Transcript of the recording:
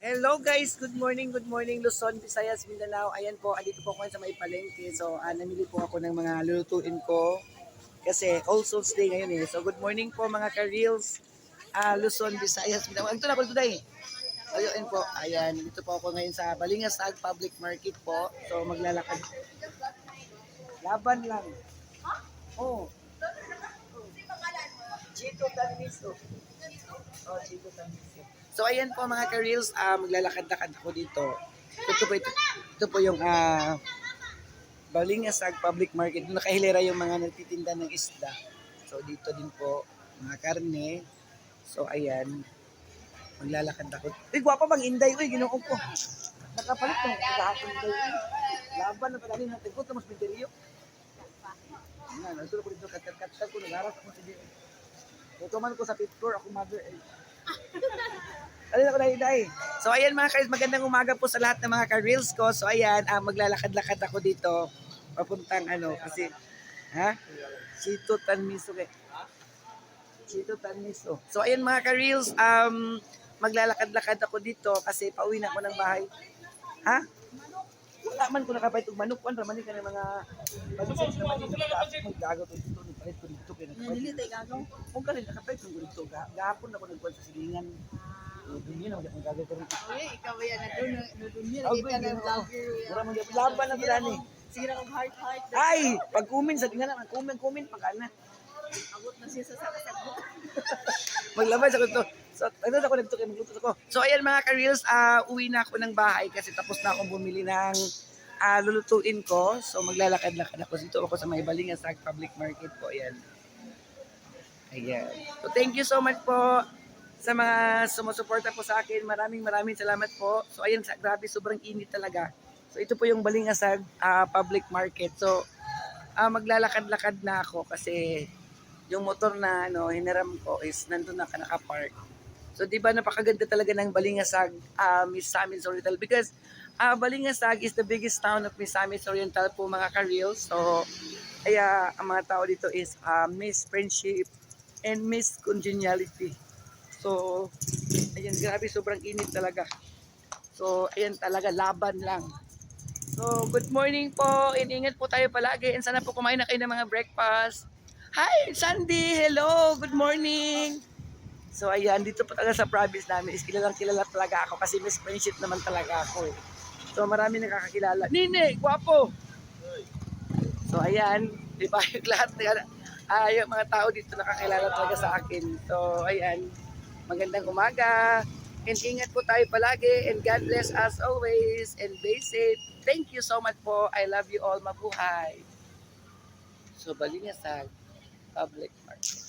Hello guys, good morning Luzon, Visayas, Mindanao. Ayan po, andito po ako sa may palengke. So, namili po ako ng mga lulutuin ko kasi All Souls Day ngayon eh. So, good morning po mga ka-reels, Luzon, Visayas, Mindanao. Ito na po today. Ayun po, ayan, dito po ako ngayon sa Balingasag Public Market po. So, maglalakad. Laban lang. Oh, Chito Tanmiso. Oh, Chito Tanmiso. So, ayan po mga ka-reels, maglalakad-lakad ako dito. Ito po yung Balingasag Public Market. Doon nakahilera yung mga nagtitinda ng isda. So, dito din po, mga karne. So, ayan, maglalakad ako. Uy, gwapa bang Inday? Uy, ginoo ko. Nakapalit ng kahapon Inday. Uy, laban na pala natin ko. Mas pinteriyo. Nagtulog ko dito. Kat-kat ko. Nagaras ako sa dito. Tutuman ko sa picture. Ako mother. Alin ako na Inday. So, ayan mga ka-reels. Magandang umaga po sa lahat ng mga ka-reels ko. So, ayan, maglalakad-lakad ako dito. Papuntang kasi, Chito Tanmiso. Chito Tanmiso. So, ayan mga ka-reels. Maglalakad-lakad ako dito kasi pauwi na ako ng bahay. Ha? Wala man ko nakapait og manok kan raman ka ng mga pag-sense naman dito magagaw to dito ni palit ko dito kay nakapait. Dili tay gagaw. Kung kani nakapait ko dito gahapon na ko nagkuan sa silingan. Dili na magagaw ko dito. Uy, ikaw yan na doon niya kita na vlogger. Mura man laban na gani. Sira og heart. Ay, pag kumin sa tingnan na kumin pagana. Abot na siya sa sagot. Maglabay sa to. So, ano ako nagto kay magluto ako. So ayan mga ka-reels, uwi na ako ng bahay kasi tapos na akong bumili ng lulutuin ko. So maglalakad-lakad ako dito ako sa may Balingasag Public Market po. Ayan. Ayan. So thank you so much po sa mga sumusuporta po sa akin. Maraming salamat po. So ayan, grabe sobrang init talaga. So ito po yung Balingasag Public Market. So maglalakad-lakad na ako kasi yung motor na hiniram ko is nandun na naka-park. So, di ba napakaganda talaga ng Balingasag, Misamis Oriental because Balingasag is the biggest town of Misamis Oriental po mga ka-reels. So, kaya ang mga tao dito is Miss Friendship and Miss Congeniality. So, ayan, grabe, sobrang init talaga. So, ayan talaga, laban lang. So, good morning po. Ingat po tayo palagi. And sana po kumain na kayo ng mga breakfast. Hi, Sandy! Hello! Good morning! So ayan, dito po talaga sa province namin is kilalang kilala talaga ako kasi Miss Friendship naman talaga ako eh. So marami nakakakilala. Nine, guwapo! So ayan, di ba yung lahat yung mga tao dito nakakilala talaga sa akin. So ayan, magandang umaga. And ingat po tayo palagi and God bless us always and be safe. Thank you so much po. I love you all. Mabuhay. So Balingasag Public Market.